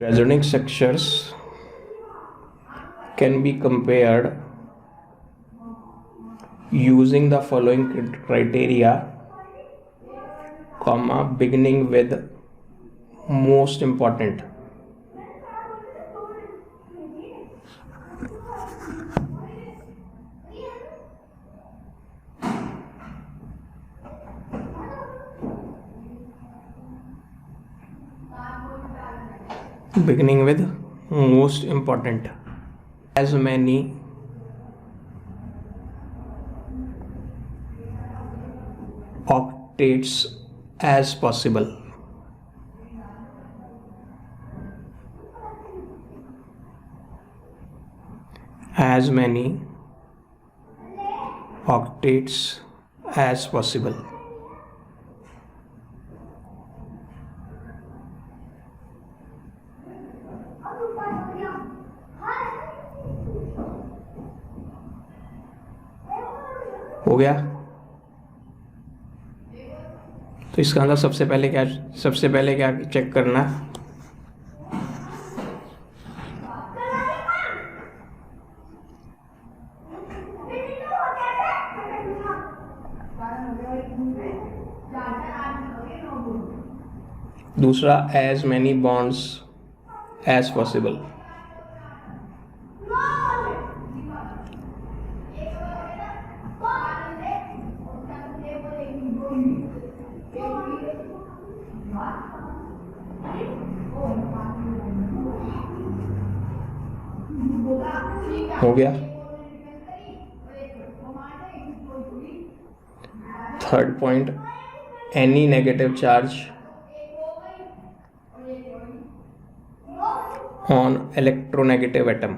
Resonance structures can be compared using the following criteria, beginning with most important. Beginning with most important. As many octaves as possible. As many octaves as possible. हो गया। तो इसका अंदर सबसे पहले क्या check करना, दूसरा as many bonds as possible. हो गया। Third point, any negative charge on electronegative atom.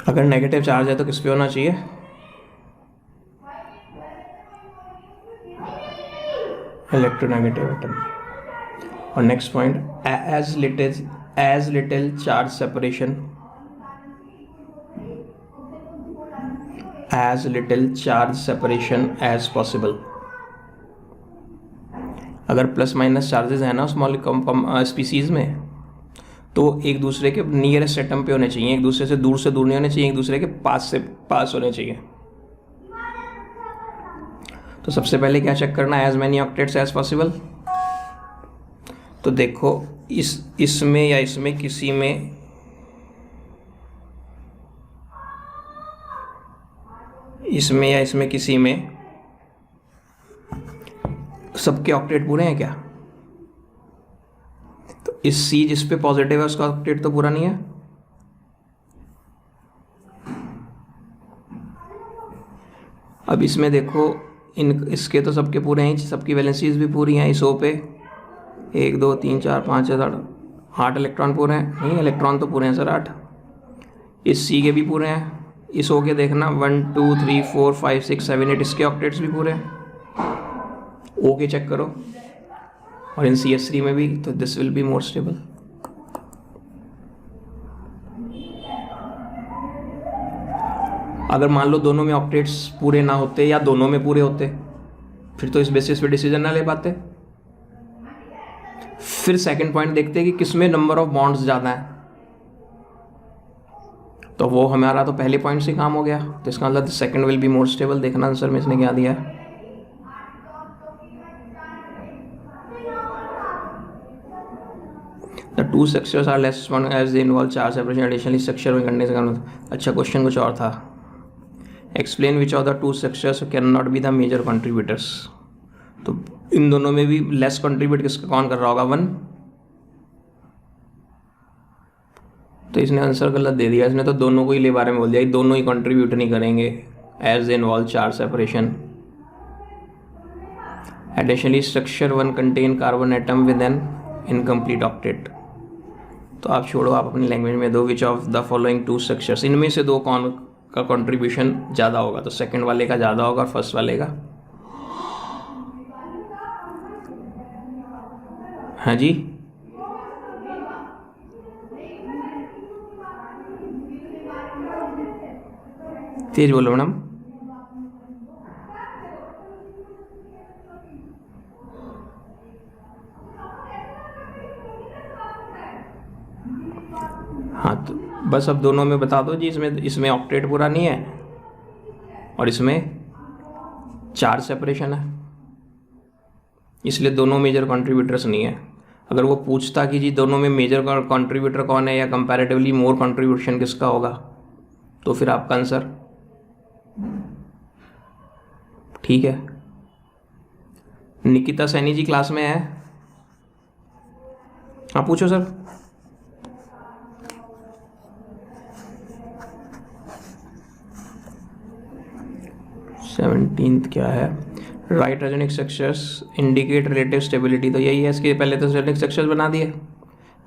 अगर नेगेटिव चार्ज है तो किस पे होना चाहिए? Electronegative atom. और next point, as little charge separation as possible. अगर प्लस माइनस चार्जेस है ना स्मॉल स्पीसीज में, तो एक दूसरे के नियरेस्ट एटम पे होने चाहिए, एक दूसरे से दूर नहीं होने चाहिए, एक दूसरे के पास से पास होने चाहिए। तो सबसे पहले क्या चेक करना, as many octets as possible. तो देखो इसमें या इसमें किसी में सबके ऑक्टेट पूरे हैं क्या? तो इस सी जिस पे पॉजिटिव है उसका ऑक्टेट तो पूरा नहीं है। अब इसमें देखो इसके तो सबके पूरे हैं, सबकी वैलेंसीज भी पूरी हैं। इस ओ पे 1 2 3 4 5 6 7 8 इलेक्ट्रॉन पूरे हैं। नहीं, इलेक्ट्रॉन तो पूरे हैं सर 8। इस सी के भी पूरे हैं। इस ओ के देखना 1 2 3 4 5 6 7 8 इसके ऑक्टेट्स भी पूरे हैं। ओ के चेक करो, और इन CS3 में भी, तो this will be more stable. अगर मान लो दोनों में ऑक्टेट्स पूरे ना होते या दोनों में पूरे होते, फिर तो इस बेसिस पे डिसीजन ना ले पाते। फिर सेकंड पॉइंट देखते हैं कि किसमें नंबर ऑफ बॉन्ड्स ज़्यादा है, तो वो हमारा तो पहले पॉइंट से काम हो गया। तो इसका मतलब second will be more stable. देखना आंसर में इसने क्या दिया है। The two structures are less one as they involve charge separation. Additionally, structure में करने से काम। अच्छा, क्वेश्चन कुछ और था। Explain which of the two structures cannot be the major contributors. तो इन दोनों में भी लेस कंट्रीब्यूट कौन कर रहा होगा? 1। तो इसने आंसर गलत दे दिया। इसने तो दोनों को ही बारे में बोल दिया, दोनों ही कंट्रीब्यूट नहीं करेंगे as they involve charge separation. Additionally, structure 1 contain carbon atom with an incomplete octet. तो आप छोड़ो, आप अपनी लैंग्वेज में दो, which of the following two structures, इनमें से दो कौन का कंट्रीब्यूशन ज़्यादा होगा? तो सेकंड वाले का ज़्यादा होगा और फर्स्ट वाले का। हाँ जी, तेज बोलो मैडम। हाँ तो बस अब दोनों में बता दो जी, इसमें ऑक्टेट पूरा नहीं है और इसमें 4 सेपरेशन है, इसलिए दोनों मेजर कंट्रीब्यूटर्स नहीं है। अगर वो पूछता कि जी दोनों में मेजर कंट्रीब्यूटर कौन है या कंपैरेटिवली मोर कंट्रीब्यूशन किसका होगा, तो फिर आपका आंसर ठीक है। निकिता सैनी जी क्लास में है? हाँ पूछो सर। सेवनटीन्थ क्या है? Right resonance structures indicate relative stability, तो यही है। इसके पहले तो रेजोनिक स्ट्रक्चर्स बना दिए,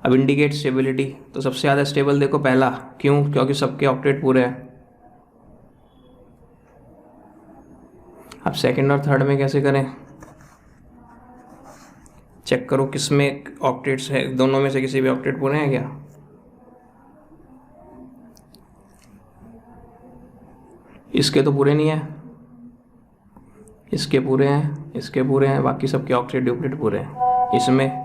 अब इंडिकेट स्टेबिलिटी। तो सबसे ज़्यादा स्टेबल देखो पहला, क्यों? क्योंकि सबके ऑक्टेट पूरे हैं। अब सेकंड और थर्ड में कैसे करें? चेक करो किस में ऑक्टेट्स है, दोनों में से किसी भी ऑक्टेट पूरे हैं क्या? इसके तो पूरे नहीं है, इसके पूरे हैं, इसके पूरे हैं, बाकी सबके ऑक्टेट ड्यूप्लेट पूरे हैं। इसमें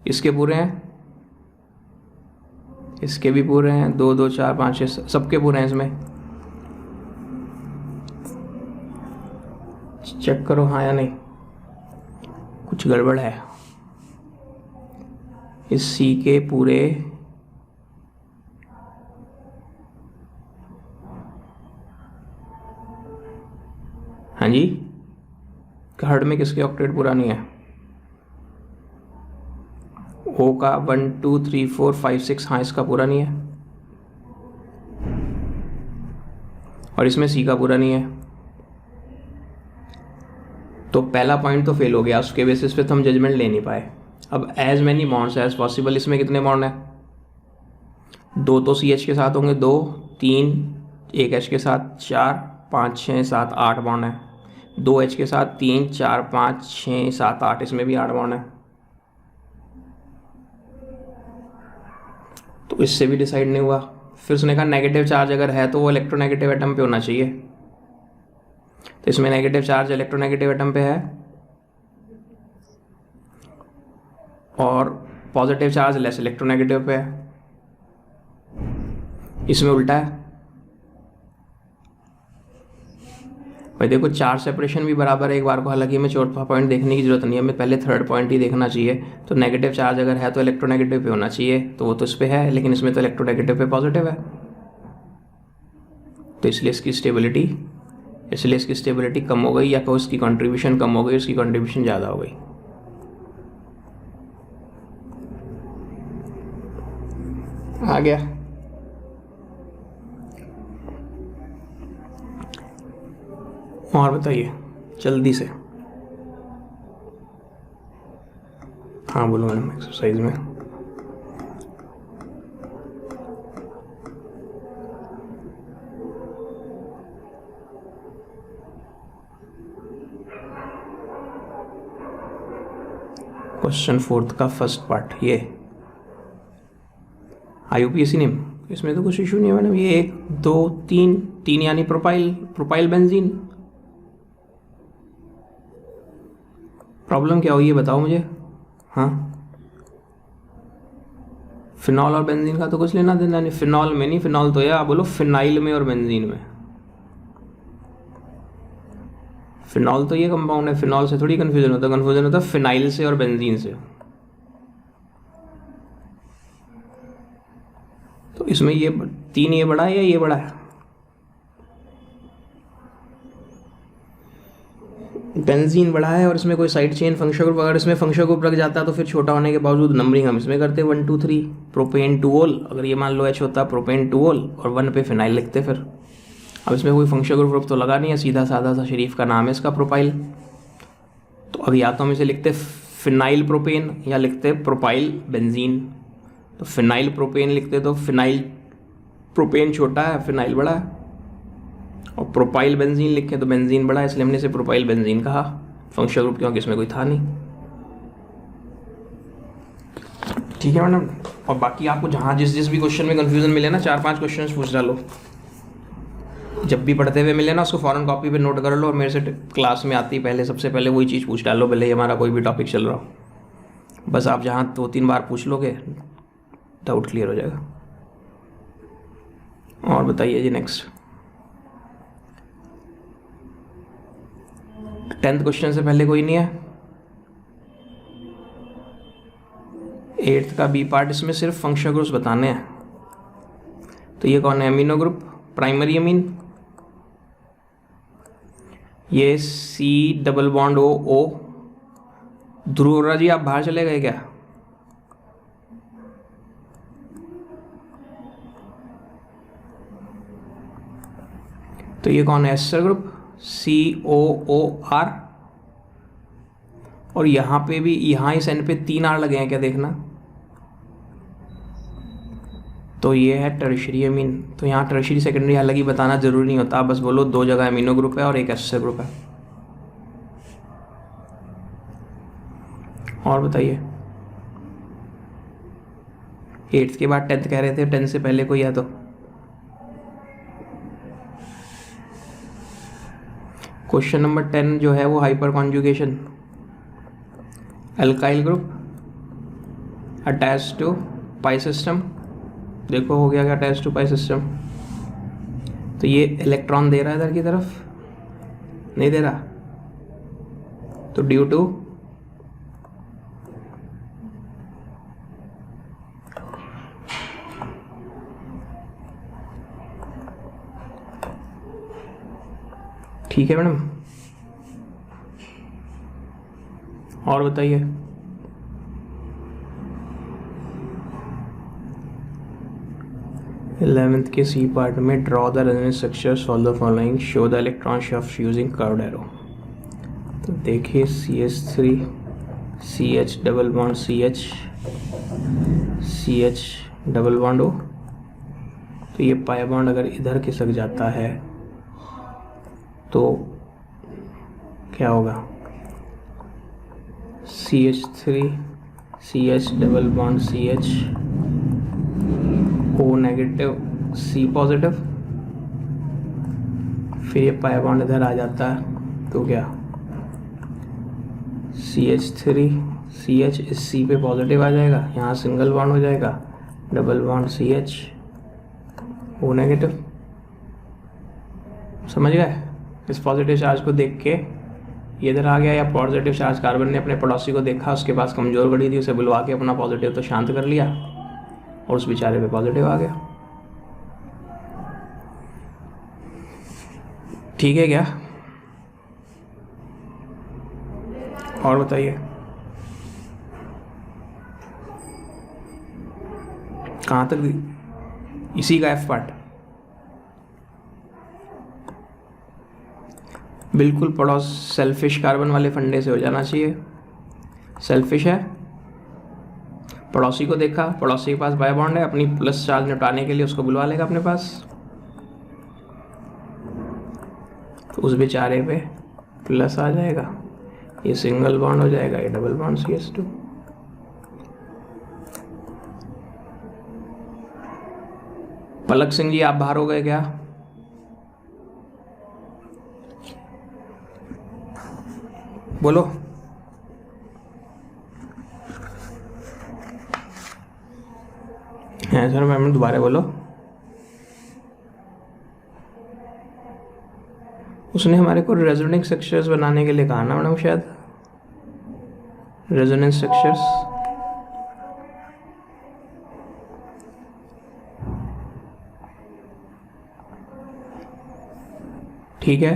इसके पूरे हैं, इसके भी पूरे हैं, 2 2 4 5 6 सबके पूरे हैं। इसमें चेक करो हाँ या नहीं, कुछ गड़बड़ है। इस सी के पूरे, हाँ जी, हर्ड में किसके ऑक्टेट पूरा नहीं है? ओ का 1 2 3 4 5 6, हाँ इसका पूरा नहीं है, और इसमें सी का पूरा नहीं है। तो पहला पॉइंट तो फेल हो गया, उसके बेसिस पे तो हम जजमेंट ले नहीं पाए। अब as many bonds as possible, इसमें कितने बॉन्ड हैं? 2 तो सी एच के साथ होंगे, 2 3, 1 एच के साथ 4 5 6 7 8 बॉन्ड है। 2 एच के साथ 3 4 5 6 7 8, इसमें भी 8 बॉन्ड है। तो इससे भी डिसाइड नहीं हुआ। फिर उसने कहा नेगेटिव चार्ज अगर है तो वो इलेक्ट्रोनेगेटिव एटम पे होना चाहिए, तो इसमें नेगेटिव चार्ज इलेक्ट्रोनेगेटिव एटम पे है और पॉजिटिव चार्ज लेस इलेक्ट्रोनेगेटिव पे है। इसमें उल्टा है भाई। देखो 4 सेपरेशन भी बराबर है एक बार को, हालांकि हमें चौथा पॉइंट देखने की जरूरत नहीं है, हमें पहले थर्ड पॉइंट ही देखना चाहिए। तो नेगेटिव चार्ज अगर है तो इलेक्ट्रोनेगेटिव पे होना चाहिए, तो वो तो इस पे है, लेकिन इसमें तो इलेक्ट्रोनेगेटिव पे पॉजिटिव है, तो इसलिए इसकी स्टेबिलिटी कम हो गई, या तो इसकी कंट्रीब्यूशन कम हो गई, इसकी कंट्रीब्यूशन ज़्यादा हो गई। आ गया? और बताइए जल्दी से। हाँ बोलो मैडम। एक्सरसाइज में क्वेश्चन 4 का फर्स्ट पार्ट, ये IUPAC नेम, इसमें तो कुछ इशू नहीं है मैडम। ये 1 2 3 यानी प्रोपाइल बेंजीन। प्रॉब्लम क्या हुई ये बताओ मुझे। हाँ, फिनॉल और बेंजीन का तो कुछ लेना देना नहीं। फिनॉल में नहीं, फिनॉल तो या बोलो फिनाइल में और बेंजीन में। फिनॉल तो ये कंपाउंड है, फिनॉल से थोड़ी कंफ्यूजन होता है फिनाइल से और बेंजीन से। तो इसमें ये 3 ये बड़ा है या ये बड़ा है? बेंजीन बड़ा है और इसमें कोई साइड चेन फंक्शन ग्रुप, अगर इसमें फंक्शन ग्रुप रख जाता तो फिर छोटा होने के बावजूद नंबरिंग हम इसमें करते 1 2 3। प्रोपेन 2 ओल, अगर ये मान लो H होता प्रोपेन 2 ओल और 1 पे फिनाइल लिखते फिर। अब इसमें कोई फंक्शन ग्रुप तो लगा नहीं है, सीधा साधा सा शरीफ का नाम है इसका प्रोपाइल। तो अब या तो हम इसे लिखते फिनाइल प्रोपेन या लिखते प्रोपाइल बेंजीन। तो फिनाइल प्रोपेन लिखते तो फिनाइल प्रोपेन छोटा है, फिनाइल बड़ा है, और प्रोपाइल बेंजीन लिखे तो बेंजीन बड़ा है, इसलिए हमने इसे प्रोपाइल बेंजीन कहा फंक्शन ग्रुप, क्योंकि इसमें कोई था नहीं। ठीक है मैडम। और बाकी आपको जहाँ जिस भी क्वेश्चन में कंफ्यूजन मिले ना, 4-5 क्वेश्चन पूछ डालो। जब भी पढ़ते हुए मिले ना उसको फ़ौरन कॉपी पे नोट कर लो और मेरे से क्लास में आती पहले सबसे पहले वही चीज़ पूछ डालो, भले ही हमारा कोई भी टॉपिक चल रहा हो। बस आप जहाँ 2-3 बार पूछ लोगे डाउट क्लियर हो जाएगा। और बताइए जी नेक्स्ट। 10th क्वेश्चन से पहले कोई नहीं है। 8th का बी पार्ट, इसमें सिर्फ फंक्शनल ग्रुप्स बताने हैं। तो ये कौन है? Amino group, primary amine. ये C डबल बॉन्ड O। ध्रुवरा जी आप बाहर चले गए क्या? तो ये कौन है? Ester group, COOR। और यहाँ पे भी, यहाँ इस एंड पे 3 R लगे हैं क्या, देखना। तो ये है टर्शियरी अमीन। तो यहाँ टर्शियरी सेकेंडरी अलग ही बताना जरूरी नहीं होता, आप बस बोलो 2 जगह अमीनो ग्रुप है और एक एस्टर ग्रुप है। और बताइए 8th के बाद 10th कह रहे थे, 10th से पहले कोई है तो? क्वेश्चन नंबर 10 जो है वो hyper conjugation. Alkyl group attach to pi system. देखो हो गया क्या अटैच टू पाई सिस्टम? तो ये इलेक्ट्रॉन दे रहा है इधर की तरफ, नहीं दे रहा, तो ड्यू टू ठीक है मैडम। और बताइए 11th के सी पार्ट में draw the resonance structure, solve the following, show the electron shift using curved arrow. तो देखिए CH3 CH double bond CH CH double bond O। तो ये पाई बॉन्ड अगर इधर खिसक जाता है तो क्या होगा? CH3 CH double bond CH O negative C positive. फिर ये पाई बॉन्ड इधर आ जाता है तो क्या? CH3 CH इस C पे पॉजिटिव आ जाएगा, यहाँ सिंगल बॉन्ड हो जाएगा, double bond CH O negative. समझ गए? इस पॉजिटिव चार्ज को देख के ये इधर आ गया, या पॉजिटिव चार्ज कार्बन ने अपने पड़ोसी को देखा, उसके पास कमज़ोर घड़ी थी, उसे बुलवा के अपना पॉजिटिव तो शांत कर लिया और उस बेचारे पे पॉजिटिव आ गया। ठीक है क्या? और बताइए कहाँ तक? इसी का F पार्ट बिल्कुल पड़ोस सेल्फिश कार्बन वाले फंडे से हो जाना चाहिए। सेल्फिश है, पड़ोसी को देखा, पड़ोसी के पास बाय बॉन्ड है, अपनी प्लस चार्ज निपटाने के लिए उसको बुलवा लेगा अपने पास, तो उस बेचारे पे प्लस आ जाएगा, ये सिंगल बॉन्ड हो जाएगा, ये डबल बॉन्ड CH2। पलक सिंह जी आप बाहर हो गए क्या? बोलो। है सर मैम, दोबारा बोलो। उसने हमारे को रेजोनेंस स्ट्रक्चर्स बनाने के लिए कहा ना मैडम, शायद रेजोनेंस स्ट्रक्चर्स। ठीक है,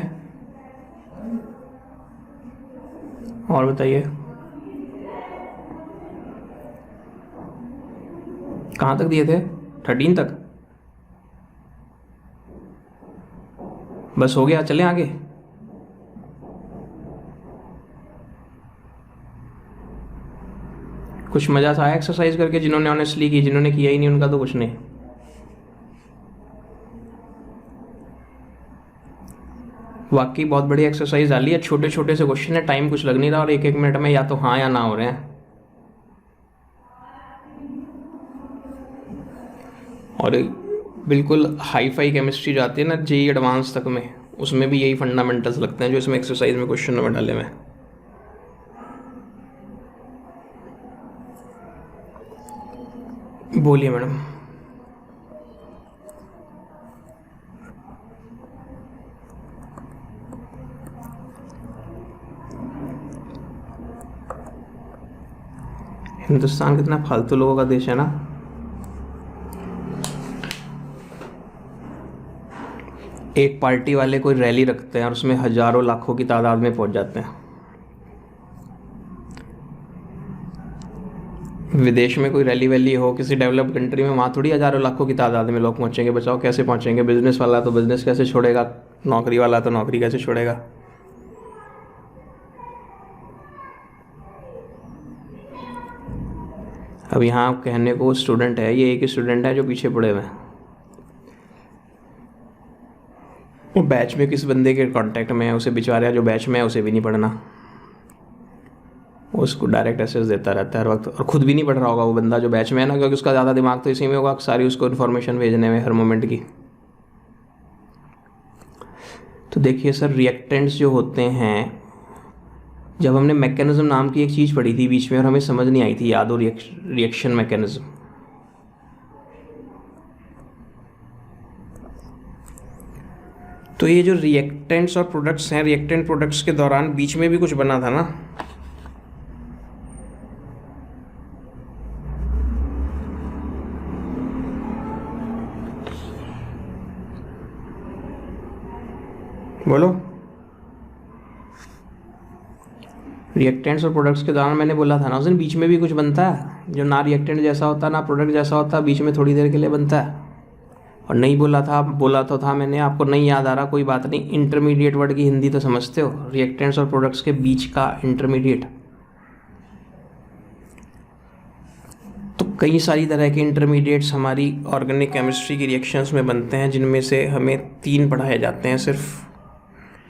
और बताइए कहाँ तक दिए थे? 13 तक? बस हो गया, चलें आगे। कुछ मजा सा आया एक्सरसाइज करके? जिन्होंने ऑनेस्टली की, जिन्होंने किया ही नहीं उनका तो कुछ नहीं। वाकई बहुत बड़ी एक्सरसाइज डाली है, छोटे छोटे से क्वेश्चन है, टाइम कुछ लग नहीं रहा और 1-1 मिनट में या तो हाँ या ना हो रहे हैं। और बिल्कुल हाई फाई केमिस्ट्री जाती है ना जेई एडवांस तक में, उसमें भी यही फंडामेंटल्स लगते हैं जो इसमें एक्सरसाइज में क्वेश्चन में डाले हुए हैं। बोलिए मैडम। हिंदुस्तान कितना फालतू लोगों का देश है ना। एक पार्टी वाले कोई रैली रखते हैं और उसमें हजारों लाखों की तादाद में पहुंच जाते हैं। विदेश में कोई रैली वैली हो किसी डेवलप्ड कंट्री में, वहाँ थोड़ी हजारों लाखों की तादाद में लोग पहुंचेंगे। बचाओ कैसे पहुंचेंगे? बिजनेस वाला तो बिजनेस कैसे छोड़ेगा, नौकरी वाला तो नौकरी कैसे छोड़ेगा। अब यहाँ कहने को स्टूडेंट है, ये एक ही स्टूडेंट है जो पीछे पड़े हुए हैं। वो बैच में किस बंदे के कांटेक्ट में है, उसे बेचारा जो बैच में है उसे भी नहीं पढ़ना, वो उसको डायरेक्ट एसेस देता रहता है हर वक्त, और खुद भी नहीं पढ़ रहा होगा वो बंदा जो बैच में है ना, क्योंकि उसका ज़्यादा दिमाग तो इसी में होगा, सारी उसको इन्फॉर्मेशन भेजने में हर मोमेंट की। तो देखिए सर, रिएक्टेंट्स जो होते हैं, जब हमने मैकेनिज्म नाम की एक चीज़ पढ़ी थी बीच में और हमें समझ नहीं आई थी, याद हो, रिएक्शन मैकेनिज्म। तो ये जो रिएक्टेंट्स और प्रोडक्ट्स हैं, रिएक्टेंट प्रोडक्ट्स के दौरान बीच में भी कुछ बना था ना। बोलो। रिएक्टेंट्स और प्रोडक्ट्स के दौरान मैंने बोला था ना उस दिन, बीच में भी कुछ बनता है जो ना रिएक्टेंट जैसा होता ना प्रोडक्ट जैसा होता, बीच में थोड़ी देर के लिए बनता है। और नहीं बोला तो था मैंने, आपको नहीं याद आ रहा, कोई बात नहीं। इंटरमीडिएट वर्ड की हिंदी तो समझते हो, रिएक्टेंट्स और प्रोडक्ट्स के बीच का इंटरमीडिएट। तो कई सारी तरह के इंटरमीडिएट्स हमारी ऑर्गेनिक केमिस्ट्री की रिएक्शंस में बनते हैं, जिनमें से हमें 3 पढ़ाए जाते हैं सिर्फ।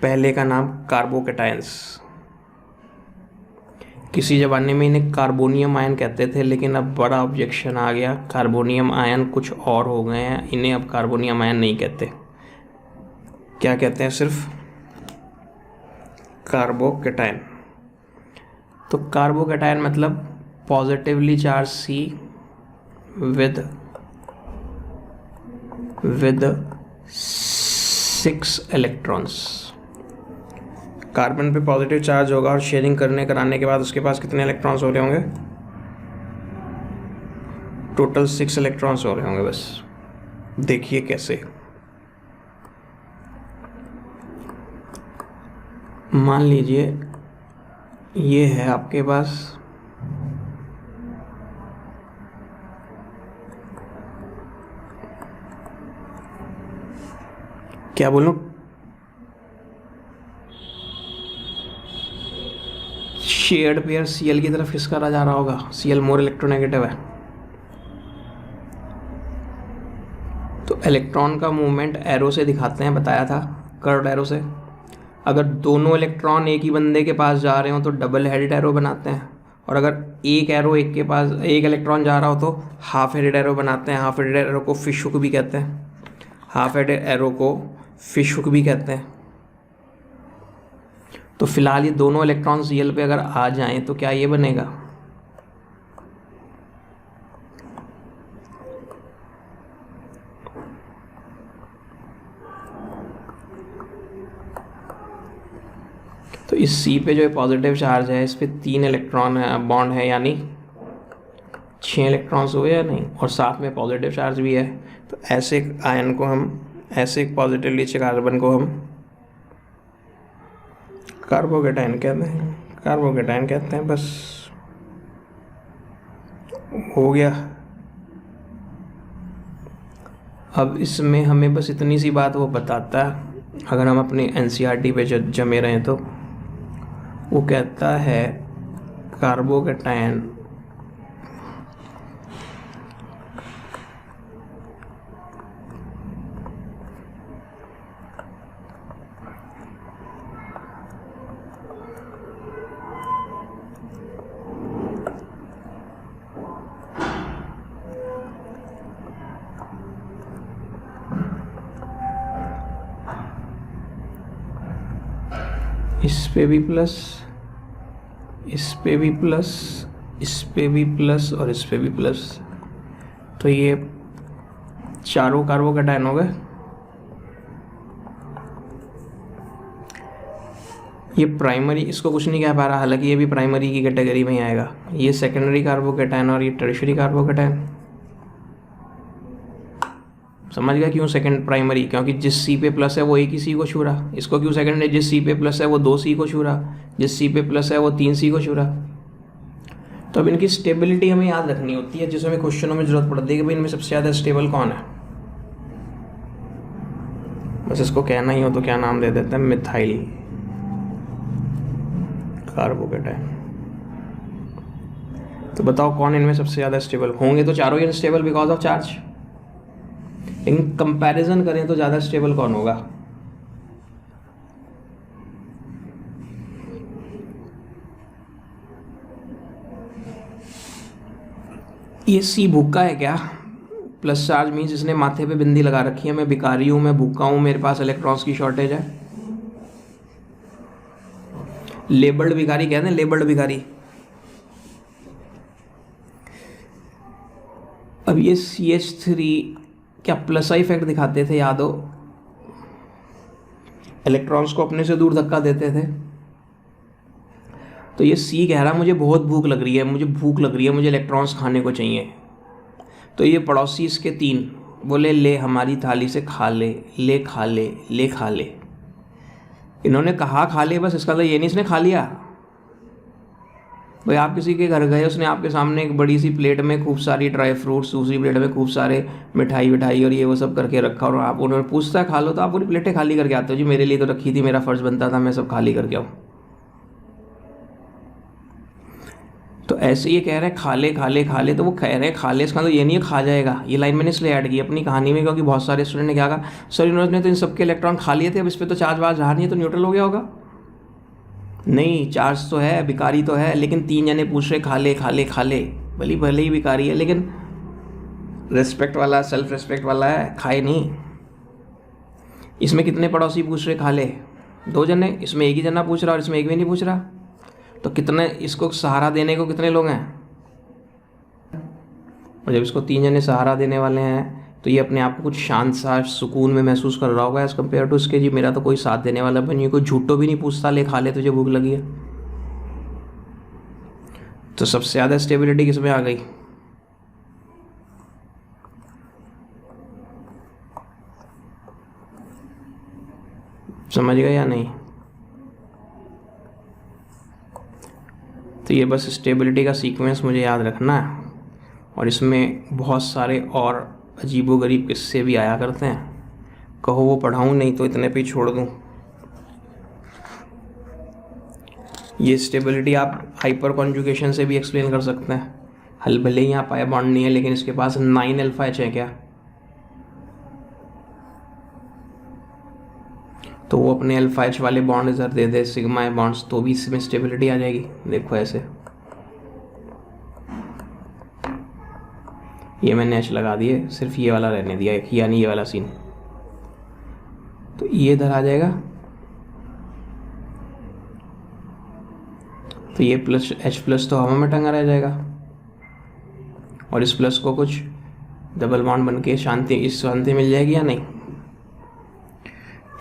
पहले का नाम कार्बोकैटायंस। किसी ज़माने में इन्हें कार्बोनियम आयन कहते थे, लेकिन अब बड़ा ऑब्जेक्शन आ गया, कार्बोनियम आयन कुछ और हो गए हैं, इन्हें अब कार्बोनियम आयन नहीं कहते। क्या कहते हैं? सिर्फ कार्बोकैटायन। तो कार्बोकैटायन मतलब positively charge C with 6 electrons. Carbon पे पॉजिटिव चार्ज होगा और शेयरिंग कराने के बाद उसके पास कितने इलेक्ट्रॉन्स हो रहे होंगे? टोटल 6 इलेक्ट्रॉन्स हो रहे होंगे बस। देखिए कैसे। मान लीजिए ये है आपके पास क्या बोलूं, शेयर्ड पेयर Cl की तरफ किसका जा रहा होगा? Cl मोर इलेक्ट्रोनेगेटिव है। तो इलेक्ट्रॉन का मूवमेंट एरो से दिखाते हैं, बताया था, कर्व्ड एरो से। अगर दोनों इलेक्ट्रॉन एक ही बंदे के पास जा रहे हो तो डबल हेडेड एरो बनाते हैं, और अगर एक एरो एक के पास एक इलेक्ट्रॉन जा रहा हो तो हाफ हेडेड एरो बनाते हैं। हाफ हेडेड एरो को फिश हुक भी कहते हैं। हाफ हेडेड एरो को फिश हुक भी कहते हैं। तो फिलहाल ये दोनों इलेक्ट्रॉन Cl पे अगर आ जाएं तो क्या ये बनेगा? तो इस C पे जो पॉजिटिव चार्ज है, इस पे 3 इलेक्ट्रॉन है, बॉन्ड है, यानी 6 इलेक्ट्रॉन्स हुए या नहीं, और साथ में पॉजिटिव चार्ज भी है। तो ऐसे एक आयन को हम, ऐसे एक पॉजिटिवली चार्ज कार्बन को हम कार्बोकैटायन कहते हैं। कार्बोकैटायन कहते हैं। बस हो गया। अब इसमें हमें बस इतनी सी बात वो बताता है, अगर हम अपने NCERT पे जमे रहें तो वो कहता है कार्बोकैटायन इस पे भी प्लस, इस पे भी प्लस, इस पे भी प्लस और इस पे भी प्लस। तो ये चारों कार्बोकैटायन हो गए। ये प्राइमरी, इसको कुछ नहीं कह पा रहा, हालांकि ये भी प्राइमरी की कैटेगरी में ही आएगा। ये सेकेंडरी कार्बोकैटायन और ये टर्शियरी कार्बोकैटायन। समझ गया क्यों सेकंड प्राइमरी? क्योंकि जिस सी पे प्लस है वो एक ही सी को छू रहा। इसको क्यों सेकंड है? जिस सी पे प्लस है वो 2 सी को छू रहा, जिस सी पे प्लस है वो 3 सी को छू रहा। तो अब इनकी स्टेबिलिटी हमें याद रखनी होती है, जिसमें क्वेश्चनों में जरूरत पड़ती है कि भाई इनमें सबसे ज़्यादा स्टेबल कौन है। बस इसको कहना ही हो तो क्या नाम दे देते हैं, मिथाइल कार्बोकैटायन। तो बताओ कौन इनमें सबसे ज़्यादा स्टेबल होंगे? तो चारों ही अनस्टेबल बिकॉज ऑफ चार्ज। इन कंपैरिजन करें तो ज़्यादा स्टेबल कौन होगा? ये सी भूखा है क्या? प्लस चार्ज मीन्स इसने माथे पे बिंदी लगा रखी है, मैं भिखारी हूं, मैं भूखा हूं, मेरे पास इलेक्ट्रॉन्स की शॉर्टेज है। लेबल्ड भिखारी कहते हैं, लेबल्ड भिखारी। अब ये CH3 क्या प्लस आई इफेक्ट दिखाते थे? याद हो, इलेक्ट्रॉन्स को अपने से दूर धक्का देते थे। तो ये सी कह रहा मुझे बहुत भूख लग रही है, मुझे भूख लग रही है, मुझे इलेक्ट्रॉन्स खाने को चाहिए। तो ये पड़ोसी इसके 3 बोले ले हमारी थाली से खा ले, ले खा ले, ले खा ले। इन्होंने कहा खा ले, बस इसका तो ये नहीं इसने खा लिया। भाई आप किसी के घर गए, उसने आपके सामने एक बड़ी सी प्लेट में खूब सारी ड्राई फ्रूट्स, दूसरी प्लेट में खूब सारे मिठाई विठाई और ये वो सब करके रखा, और आप उन्होंने पूछता है खा लो, तो आप पूरी प्लेटें खाली करके आते हो। जी मेरे लिए तो रखी थी, मेरा फर्ज बनता था मैं सब खाली करके आऊँ। तो ऐसे ये कह रहे हैं खा ले खा ले खा ले, तो वो कह रहे हैं खा ले, इसका तो ये नहीं है खा जाएगा। ये लाइन मैंने इसलिए ऐड की अपनी कहानी में, क्योंकि बहुत सारे स्टूडेंट ने क्या कहा, सर इन्होंने तो इन सबके इलेक्ट्रॉन खा लिए थे, अब इस पर तो चार्ज वार्ज रहा नहीं है, तो न्यूट्रल हो गया होगा। नहीं, चार्ज तो है, भिखारी तो है, लेकिन 3 जने पूछ रहे खा ले खा ले खा ले। भले भले ही भिखारी है, लेकिन रेस्पेक्ट वाला, सेल्फ रेस्पेक्ट वाला है, खाए नहीं। इसमें कितने पड़ोसी पूछ रहे खा ले? 2 जने। इसमें एक ही जना पूछ रहा और इसमें एक भी नहीं पूछ रहा। तो कितने, इसको सहारा देने को कितने लोग हैं? और जब इसको 3 जने सहारा देने वाले हैं, तो ये अपने आप को कुछ शांत सा सुकून में महसूस कर रहा होगा एज़ कम्पेयर टू इसके, जी मेरा तो कोई साथ देने वाला भी नहीं, कोई झूठो भी नहीं पूछता ले खा ले तुझे भूख लगी है। तो सबसे ज़्यादा स्टेबिलिटी किस में आ गई? समझ गए या नहीं? तो ये बस स्टेबिलिटी का सीक्वेंस मुझे याद रखना है, और इसमें बहुत सारे और अजीबोगरीब किस्से भी आया करते हैं। कहो वो पढ़ाऊँ, नहीं तो इतने पे ही छोड़ दूँ। ये स्टेबिलिटी आप हाइपर कॉन्जुगेशन से भी एक्सप्लेन कर सकते हैं। हल भले ही यहाँ पाया बॉन्ड नहीं है, लेकिन इसके पास 9 अल्फा एच है क्या, तो वो अपने अल्फा एच वाले बॉन्ड इधर दे दे, सिग्मा बॉन्ड्स, तो भी इसमें स्टेबिलिटी आ जाएगी। देखो ऐसे, ये मैंने एच लगा दिए, सिर्फ ये वाला रहने दिया, यानी ये वाला सीन। तो ये इधर आ जाएगा, तो ये प्लस एच प्लस तो हवा में टंगा रह जाएगा, और इस प्लस को कुछ डबल बॉन्ड बन के शांति, इस शांति मिल जाएगी या नहीं?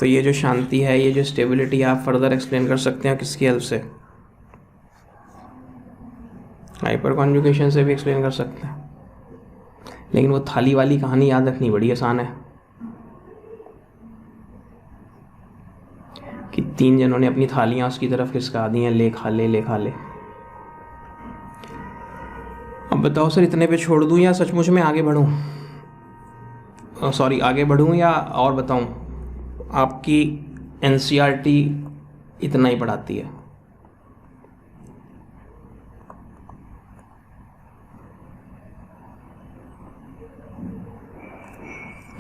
तो ये जो शांति है, ये जो स्टेबिलिटी आप फर्दर एक्सप्लेन कर सकते हैं किसकी हेल्प से? हाइपर कॉन्जुगेशन से भी एक्सप्लेन कर सकते हैं। लेकिन वो थाली वाली कहानी याद रखनी बड़ी आसान है कि 3 जनों ने अपनी थालियां उसकी तरफ खिसका दी हैं, ले खा ले, ले खा ले। अब बताओ सर इतने पे छोड़ दूं या सचमुच में आगे बढ़ूं? सॉरी, आगे बढ़ूं या और बताऊं? आपकी NCERT इतना ही पढ़ाती है।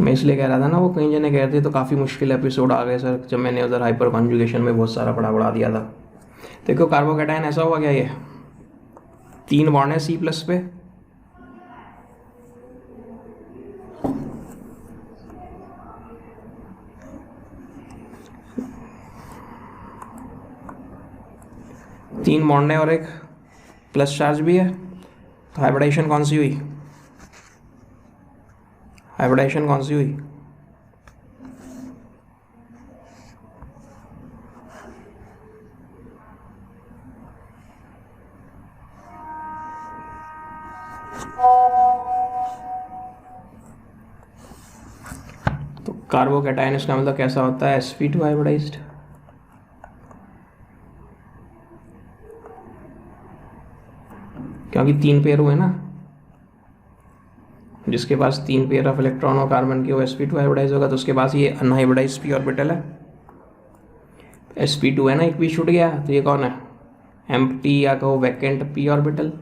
मैं इसलिए कह रहा था ना, वो कई जने कहते तो काफ़ी मुश्किल एपिसोड आ गए सर, जब मैंने उधर हाइपर कॉन्जुगेशन में बहुत सारा पढ़ा दिया था। देखो कार्बोकैटायन ऐसा हुआ क्या, ये 3 बॉन्ड है C प्लस पे, 3 बॉन्ड है और एक प्लस चार्ज भी है, तो हाइब्रिडाइजेशन कौन सी हुई? हाइब्रिडाइजेशन कौन सी हुई? तो कार्बोकैटायन इसका मतलब कैसा होता है? sp2 hybridised. क्योंकि 3 पेयर हुए ना, जिसके पास 3 पेयर ऑफ इलेक्ट्रॉन और कार्बन के वो sp2 हाइब्रिडाइज होगा, तो उसके पास ये अनहाइब्रिडाइज p ऑर्बिटल है। sp2 है ना, एक p छूट गया, तो ये कौन है? एम्प्टी या कहो वैकेंट p ऑर्बिटल।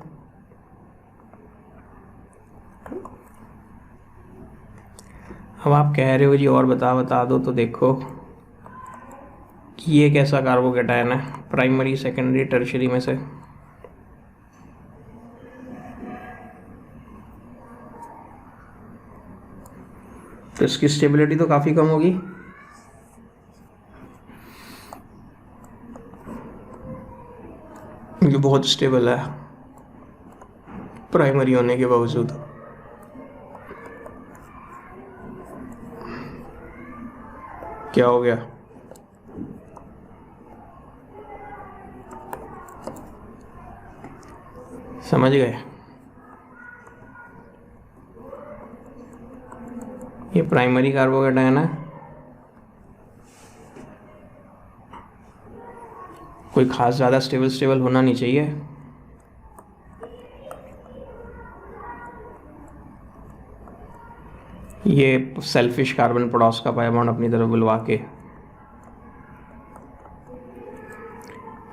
अब आप कह रहे हो जी और बता दो, तो देखो कि ये कैसा कार्बोकैटायन है, प्राइमरी सेकेंडरी टर्शियरी में से। तो इसकी स्टेबिलिटी तो काफ़ी कम होगी। ये बहुत स्टेबल है प्राइमरी होने के बावजूद। क्या हो गया? समझ गए? ये प्राइमरी कार्बोकैटायन है, कोई खास ज़्यादा स्टेबल होना नहीं चाहिए। ये सेल्फिश कार्बन पड़ोस का पाई बॉन्ड अपनी तरफ बुलवा के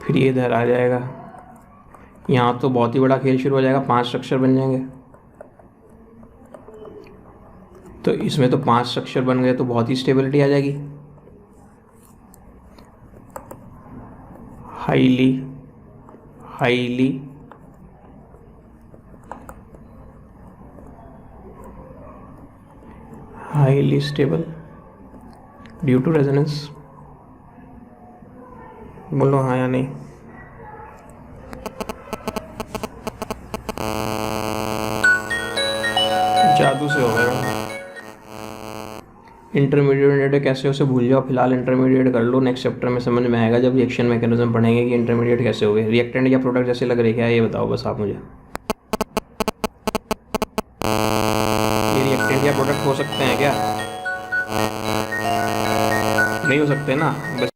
फिर ये इधर आ जाएगा। यहाँ तो बहुत ही बड़ा खेल शुरू हो जाएगा, 5 स्ट्रक्चर बन जाएंगे। तो इसमें तो 5 स्ट्रक्चर बन गए तो बहुत ही स्टेबिलिटी आ जाएगी। Highly stable due to resonance. बोलो हाँ या नहीं? जादू से हो गया। इंटरमीडिएट कैसे हो, उसे भूल जाओ फिलहाल, इंटरमीडिएट कर लो, नेक्स्ट चैप्टर में समझ में आएगा जब रिएक्शन मैकेनिज्म पढ़ेंगे कि इंटरमीडिएट कैसे हो गए। रिएक्टेंट या प्रोडक्ट जैसे लग रहे क्या है ये बताओ बस आप मुझे। ये रिएक्टेंट या प्रोडक्ट हो सकते हैं क्या? नहीं हो सकते ना, बस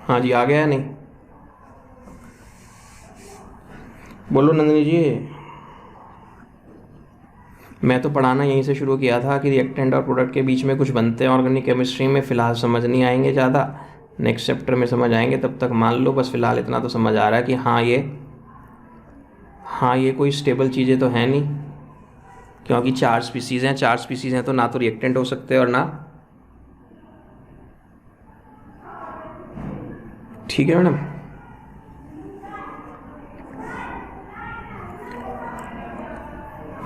हाँ जी आ गया है नहीं? बोलो नंदिनी जी। मैं तो पढ़ाना यहीं से शुरू किया था कि रिएक्टेंट और प्रोडक्ट के बीच में कुछ बनते हैं ऑर्गेनिक केमिस्ट्री में। फ़िलहाल समझ नहीं आएंगे ज़्यादा, नेक्स्ट चैप्टर में समझ आएंगे, तब तक मान लो बस फ़िलहाल इतना तो समझ आ रहा है कि हाँ ये कोई स्टेबल चीज़ें तो हैं नहीं, क्योंकि 4 स्पीसीज़ हैं। 4 स्पीसीज़ हैं तो ना तो रिएक्टेंट हो सकते और ना, ठीक है मैडम।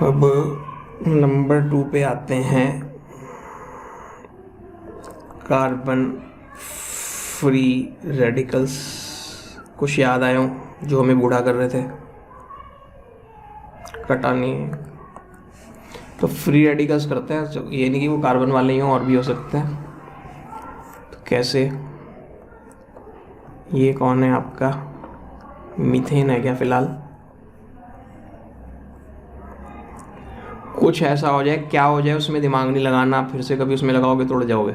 अब नंबर 2 पे आते हैं, कार्बन फ्री रेडिकल्स। कुछ याद आए हो जो हमें बूढ़ा कर रहे थे? कटा नहीं। तो फ्री रेडिकल्स करते हैं, ये नहीं कि वो कार्बन वाले ही हों, और भी हो सकते हैं। तो कैसे? ये कौन है आपका? मीथेन है क्या फ़िलहाल? कुछ ऐसा हो जाए, क्या हो जाए उसमें दिमाग नहीं लगाना, फिर से कभी उसमें लगाओगे तो उड़ जाओगे।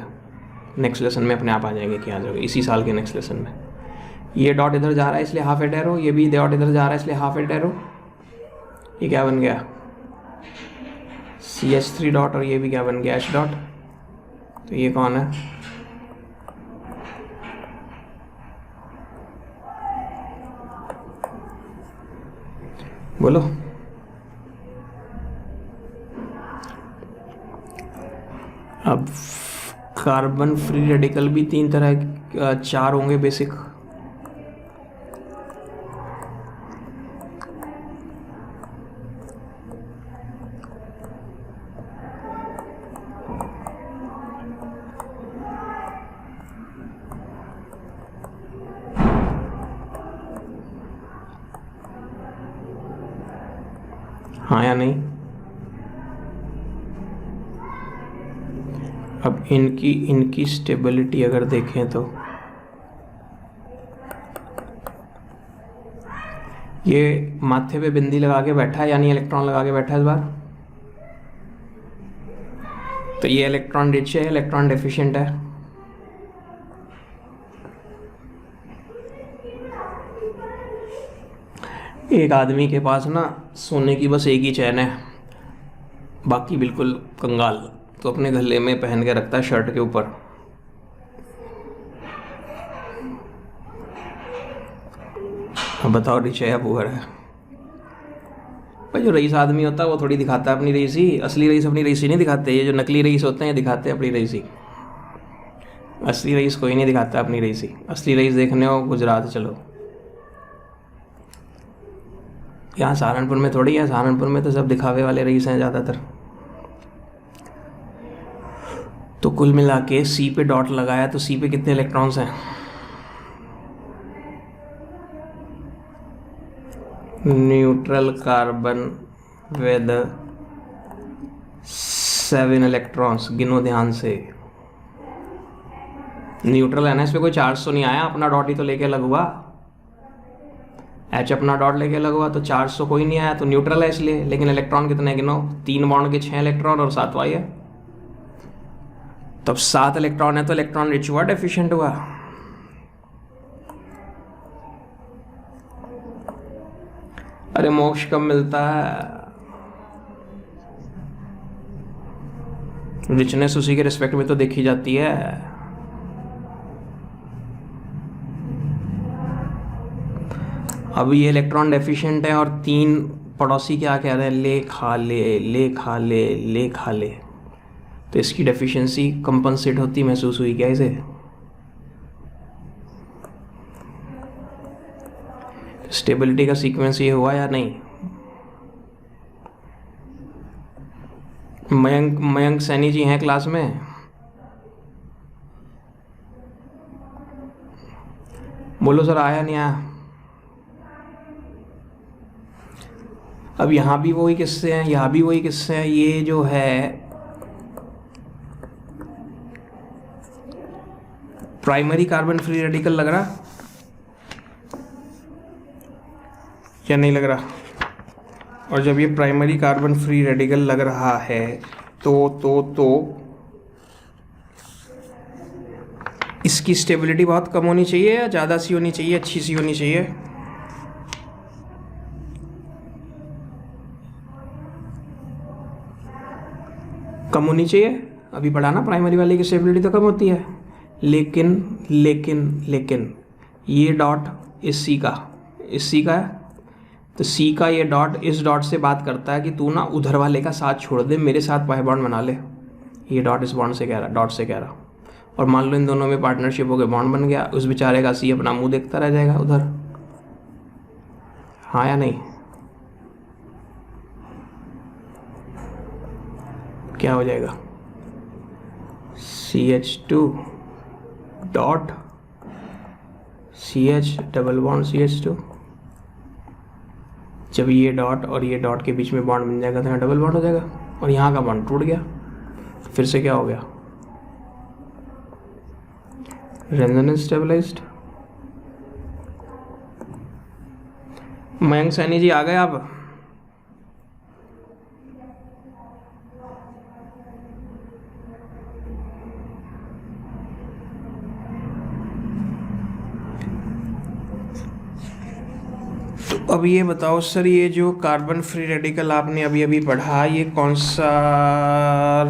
नेक्स्ट लेसन में अपने आप आ जाएंगे कि आ जाओगे, इसी साल के नेक्स्ट लेसन में। ये डॉट इधर जा रहा है इसलिए हाफ एट एरो, ये भी डॉट इधर जा रहा है इसलिए हाफ एट एरो। ये क्या बन गया? CH3 डॉट, और ये भी क्या बन गया? H dot. तो ये कौन है? बोलो। अब कार्बन फ्री रेडिकल भी 3 तरह 4 होंगे बेसिक। हाँ या नहीं? अब इनकी स्टेबिलिटी अगर देखें तो ये माथे पे बिंदी लगा के बैठा है, यानी इलेक्ट्रॉन लगा के बैठा है इस बार। तो ये इलेक्ट्रॉन रिच है, इलेक्ट्रॉन डेफिशिएंट है। एक आदमी के पास ना सोने की बस एक ही चैन है, बाकी बिल्कुल कंगाल, तो अपने गले में पहन के रखता है शर्ट के ऊपर। अब बताओ रिच है या पुअर है? भाई जो रईस आदमी होता है वो थोड़ी दिखाता है अपनी रईसी, असली रईस अपनी रईसी नहीं दिखाते। ये जो नकली रईस होते हैं दिखाते हैं अपनी रईसी। असली रईस कोई नहीं दिखाता अपनी रईसी। असली रईस देखने हो गुजरात चलो, यहाँ सहारनपुर में थोड़ी है। सहारनपुर में तो सब दिखावे वाले रईस हैं ज़्यादातर। तो कुल मिला के सी पे डॉट लगाया तो सी पे कितने इलेक्ट्रॉन्स हैं? Neutral carbon with 7 electrons. गिनो ध्यान से। न्यूट्रल है ना, इस पे कोई चार्ज तो नहीं आया, अपना डॉट ही तो लेके लगवा। एच अपना डॉट लेके लगवा तो चार्ज तो कोई नहीं आया, तो न्यूट्रल है इसलिए। लेकिन इलेक्ट्रॉन कितने गिनो? 3 बॉन्ड के 6 इलेक्ट्रॉन और 7 वाई है। तब 7 इलेक्ट्रॉन है तो इलेक्ट्रॉन रिच हुआ डेफिशिएंट हुआ? अरे मोक्ष कब मिलता है? रिचनेस उसी के रिस्पेक्ट में तो देखी जाती है। अब ये इलेक्ट्रॉन डेफिशिएंट है और 3 पड़ोसी क्या कह रहे हैं? ले खा ले, ले खा ले, ले खा ले। तो इसकी डेफिशिएंसी कंपनसेट होती महसूस हुई क्या इसे? स्टेबिलिटी का सीक्वेंस ये हुआ या नहीं? मयंक सैनी जी हैं क्लास में? बोलो सर, आया नहीं आया? अब यहाँ भी वही किस्से हैं, यहाँ भी वही किस्से हैं। ये जो है प्राइमरी कार्बन फ्री रेडिकल लग रहा या नहीं लग रहा? और जब ये प्राइमरी कार्बन फ्री रेडिकल लग रहा है तो इसकी स्टेबिलिटी बहुत कम होनी चाहिए या ज़्यादा सी होनी चाहिए, अच्छी सी होनी चाहिए? कम होनी चाहिए। अभी पढ़ा ना, प्राइमरी वाले की स्टेबिलिटी तो कम होती है। लेकिन ये डॉट इस सी का है, तो सी का ये डॉट इस डॉट से बात करता है कि तू ना उधर वाले का साथ छोड़ दे, मेरे साथ पाई बॉन्ड बना ले। ये डॉट इस बॉन्ड से कह रहा, डॉट से कह रहा। और मान लो इन दोनों में पार्टनरशिप हो गई, बॉन्ड बन गया, उस बेचारे का सी अपना मुंह देखता रह जाएगा उधर। हाँ या नहीं? क्या हो जाएगा? CH2 dot CH double bond CH2। जब ये डॉट और ये डॉट के बीच में बॉन्ड बन जाएगा तो यहाँ डबल बॉन्ड हो जाएगा और यहाँ का बॉन्ड टूट गया। तो फिर से क्या हो गया? Resonance stabilized. मयंक सैनी जी आ गए आप? तो अब ये बताओ सर, ये जो कार्बन फ्री रेडिकल आपने अभी अभी पढ़ा, ये कौन सा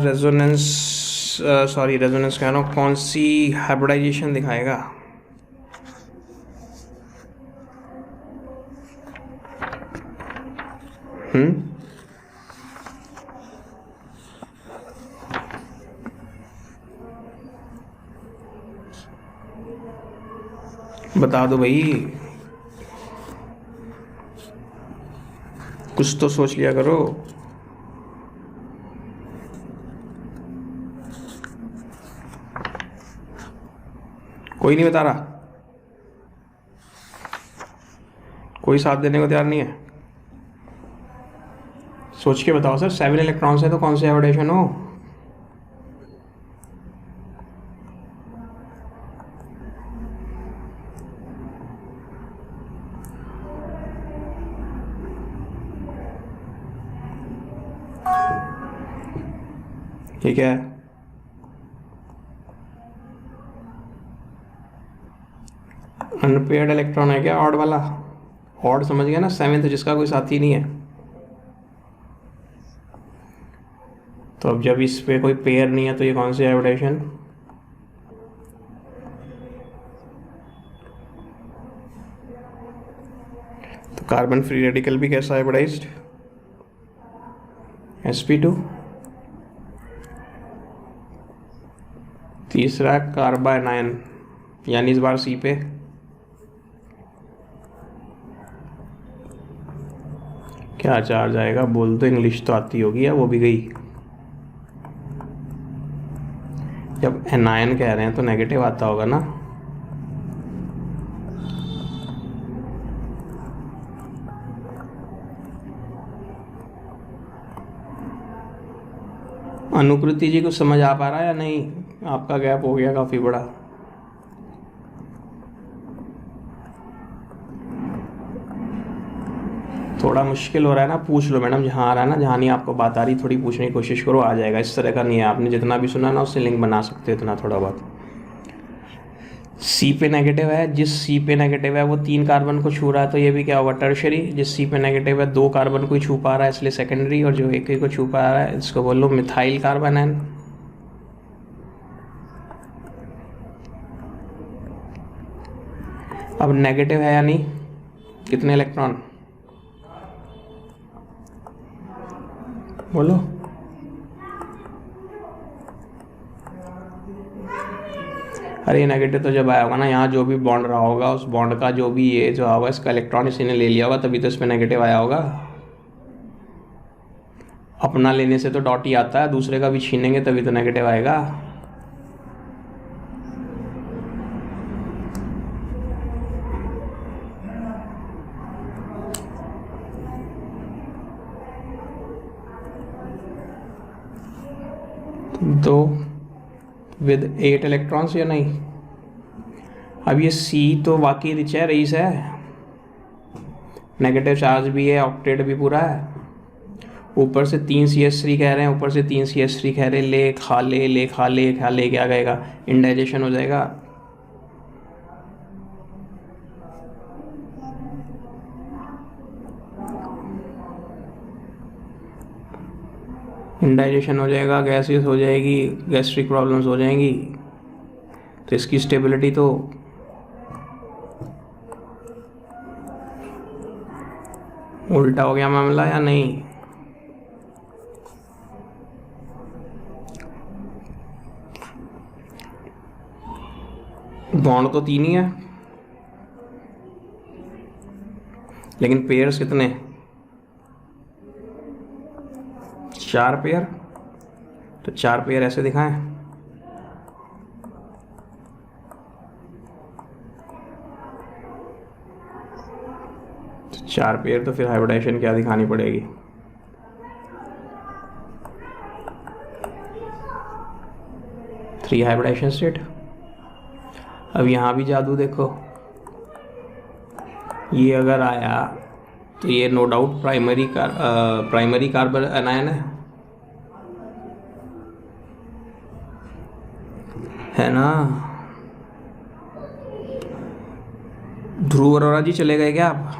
रेजोनेंस कह रहा हूँ, कौन सी हाइब्रिडाइजेशन दिखाएगा? बता दो भाई, कुछ तो सोच लिया करो। कोई नहीं बता रहा, कोई साथ देने को तैयार नहीं है। सोच के बताओ सर, 7 इलेक्ट्रॉन्स है तो कौन सी हाइब्रिडेशन हो? ठीक है, अनपेयर्ड इलेक्ट्रॉन है क्या ऑड वाला? ऑड समझ गया ना, 7th जिसका कोई साथी नहीं है। तो अब जब इस पे कोई पेयर नहीं है तो ये कौन सी हाइब्रिडेशन? तो कार्बन फ्री रेडिकल भी कैसा हाइब्रिडाइज्ड? sp2। तीसरा कार्बानायन, यानी इस बार सी पे। क्या चार्ज आएगा बोल तो, इंग्लिश तो आती होगी या वो भी गई? जब एनायन कह रहे हैं तो नेगेटिव आता होगा ना। अनुकृति जी को समझ आ पा रहा है या नहीं? आपका गैप हो गया काफ़ी बड़ा। थोड़ा मुश्किल हो रहा है ना, पूछ लो मैडम, जहाँ आ रहा है ना, जहाँ नहीं आपको बात आ रही थोड़ी पूछने की कोशिश करो, आ जाएगा। इस तरह का नहीं है, आपने जितना भी सुना ना उससे लिंक बना सकते हो इतना थोड़ा बहुत। सी पे नेगेटिव है, जिस सी पे नेगेटिव है वो 3 कार्बन को छू रहा है तो ये भी क्या होगा? टर्शरी। जिस सी पे नेगेटिव है 2 कार्बन को ही छू पा रहा है इसलिए सेकेंडरी, और जो एक ही को छू पा रहा है इसको बोलो मिथाइल कार्बोनाइन। अब नेगेटिव है या नहीं? कितने इलेक्ट्रॉन बोलो? अरे नेगेटिव तो जब आया होगा ना, यहाँ जो भी बॉन्ड रहा होगा उस बॉन्ड का जो भी ये जो होगा इसका इलेक्ट्रॉन इसी ने ले लिया होगा, तभी तो इसमें नेगेटिव आया होगा। अपना लेने से तो डॉट ही आता है, दूसरे का भी छीनेंगे तभी तो नेगेटिव आएगा। तो विद 8 इलेक्ट्रॉन्स या नहीं? अब ये सी तो वाकई रिच है, रईस है, नेगेटिव चार्ज भी है, ऑक्टेट भी पूरा है, ऊपर से 3 CH3 कह रहे हैं, ऊपर से 3 CH3 कह रहे हैं, ले खा ले ले खा ले खा ले, क्या कहेगा? इंडाइजेशन हो जाएगा। इंडाइजेशन हो जाएगा, गैसेस हो जाएगी, गैस्ट्रिक प्रॉब्लम्स हो जाएंगी, तो इसकी स्टेबिलिटी तो उल्टा हो गया मामला या नहीं? बॉन्ड तो 3 ही है लेकिन पेयर्स कितने? 4 पेयर। तो 4 पेयर ऐसे दिखाएं, तो 4 पेयर, तो फिर हाइब्रिडाइजेशन क्या दिखानी पड़ेगी? Three hybridisation state. अब यहाँ भी जादू देखो, ये अगर आया तो ये no doubt primary carbon anion है ना? ध्रुव अरोड़ा जी चले गए क्या आप?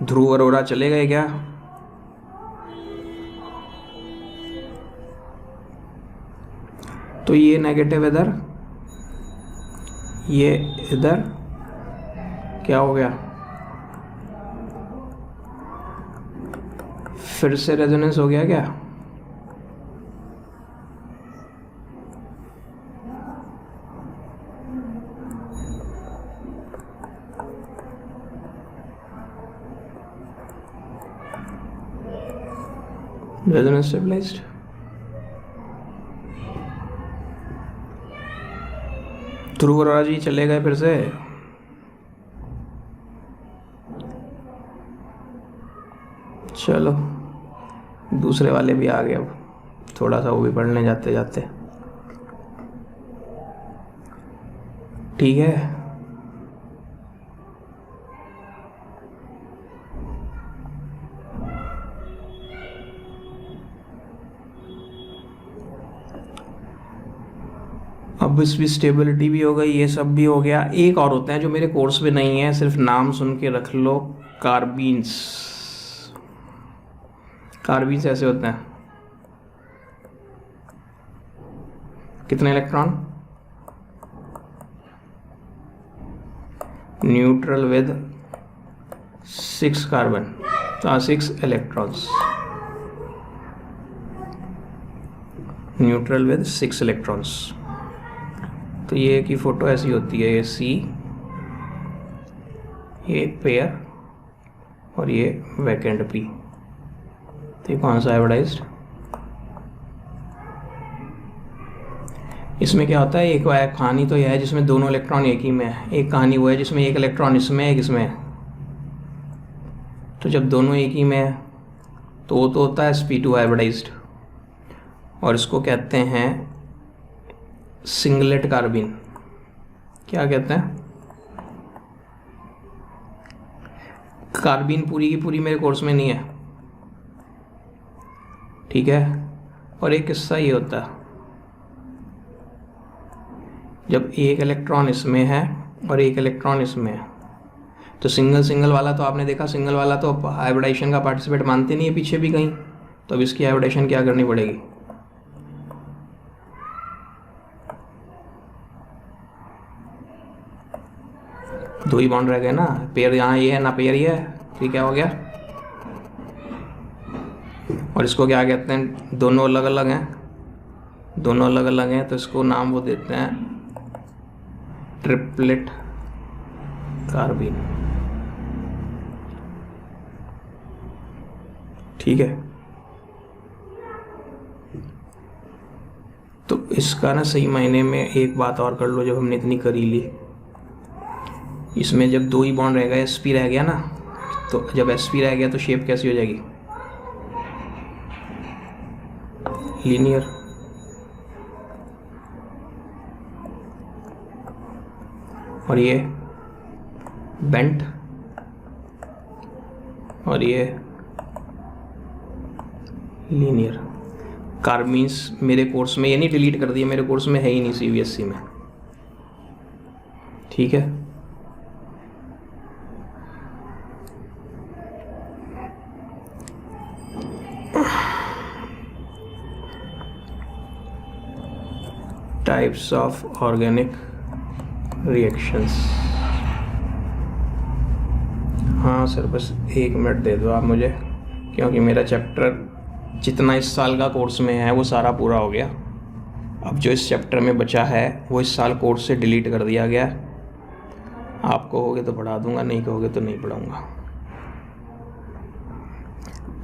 ध्रुव अरोड़ा चले गए क्या? तो ये नेगेटिव इधर, ये इधर, क्या हो गया? फिर से रेजोनेंस हो गया क्या? Resonance stabilized. ध्रुव अरोड़ा जी चले गए फिर से। चलो दूसरे वाले भी आ गए, अब थोड़ा सा वो भी पढ़ने जाते जाते। ठीक है, अब इसकी स्टेबिलिटी भी हो गई, ये सब भी हो गया। एक और होता है जो मेरे कोर्स में नहीं है, सिर्फ नाम सुन के रख लो, कार्बीन्स। कार्बीन्स ऐसे होते हैं, कितने electron? Neutral with 6 carbon, 6 electrons. Neutral with 6 electrons. तो ये की फोटो ऐसी होती है, ये सी, ये पेयर और ये वैकेंट पी। तो ये कौन सा हाइब्रिडाइज्ड? इसमें क्या होता है, एक कहानी तो यह है जिसमें दोनों इलेक्ट्रॉन एक ही में है, एक कहानी वो है जिसमें एक इलेक्ट्रॉन इसमें है, एक इसमें है। तो जब दोनों एक ही में है तो वो तो होता है sp2 हाइब्रिडाइज्ड, और इसको कहते हैं सिंगलेट कार्बिन। क्या कहते हैं? कार्बिन पूरी की पूरी मेरे कोर्स में नहीं है, ठीक है। और एक किस्सा ये होता है, जब एक इलेक्ट्रॉन इसमें है और एक इलेक्ट्रॉन इसमें है, तो सिंगल सिंगल वाला तो आपने देखा, सिंगल वाला तो हाइब्रिडाइजेशन का पार्टिसिपेट मानते नहीं है पीछे भी कहीं। तो अब इसकी हाइब्रिडाइजेशन क्या करनी पड़ेगी? दो ही बॉन्ड रह गए ना, पेयर यहाँ ये है ना, पेयर ये है, तो क्या हो गया? और इसको क्या कहते हैं? दोनों अलग अलग हैं, दोनों अलग अलग हैं, तो इसको नाम वो देते हैं ट्रिपलेट कार्बिन, ठीक है। तो इसका ना सही मायने में एक बात और कर लो, जब हमने इतनी करी ली, इसमें जब दो ही बॉन्ड रह गए, sp रह गया ना, तो जब sp रह गया तो शेप कैसी हो जाएगी? लीनियर। और ये बेंट, और ये लीनियर। कार्बीन्स मेरे कोर्स में, ये नहीं डिलीट कर दिया, मेरे कोर्स में है ही नहीं CBSE में, ठीक है। Types of organic reactions. हाँ सर, बस 1 मिनट दे दो आप मुझे, क्योंकि मेरा चैप्टर जितना इस साल का कोर्स में है वो सारा पूरा हो गया। अब जो इस चैप्टर में बचा है वो इस साल कोर्स से डिलीट कर दिया गया। आप कहोगे तो पढ़ा दूंगा, नहीं कहोगे तो नहीं पढ़ाऊंगा।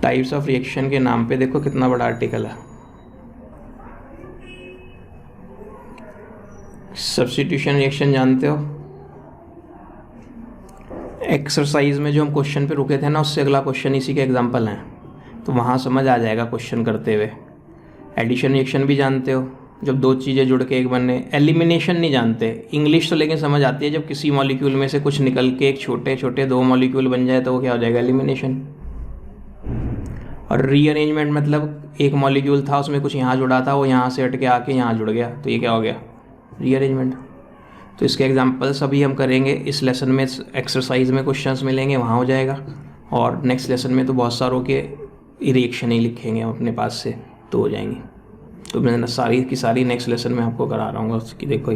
टाइप्स ऑफ रिएक्शन के नाम पे देखो कितना बड़ा आर्टिकल है। सब्स्टिट्यूशन रिएक्शन जानते हो? एक्सरसाइज में जो हम क्वेश्चन पे रुके थे ना, उससे अगला क्वेश्चन इसी के एग्जांपल हैं, तो वहाँ समझ आ जाएगा क्वेश्चन करते हुए। एडिशन रिएक्शन भी जानते हो, जब दो चीज़ें जुड़ के एक बने। एलिमिनेशन नहीं जानते, इंग्लिश तो लेकिन समझ आती है, जब किसी मॉलिक्यूल में से कुछ निकल के एक छोटे छोटे 2 मॉलिक्यूल बन जाए तो वो क्या हो जाएगा? एलिमिनेशन। और रीअरेंजमेंट मतलब एक मॉलिक्यूल था, उसमें कुछ यहाँ जुड़ा था, वो यहाँ से हट के आके यहाँ जुड़ गया, तो ये क्या हो गया? रीअरेंजमेंट। तो इसके एग्जांपल्स अभी हम करेंगे इस लेसन में, एक्सरसाइज में क्वेश्चंस मिलेंगे, वहाँ हो जाएगा। और नेक्स्ट लेसन में तो बहुत सारों के रिएक्शन ही लिखेंगे हम अपने पास से, तो हो जाएंगी। तो मैं सारी की सारी नेक्स्ट लेसन में आपको करा रहा हूँ कि देखो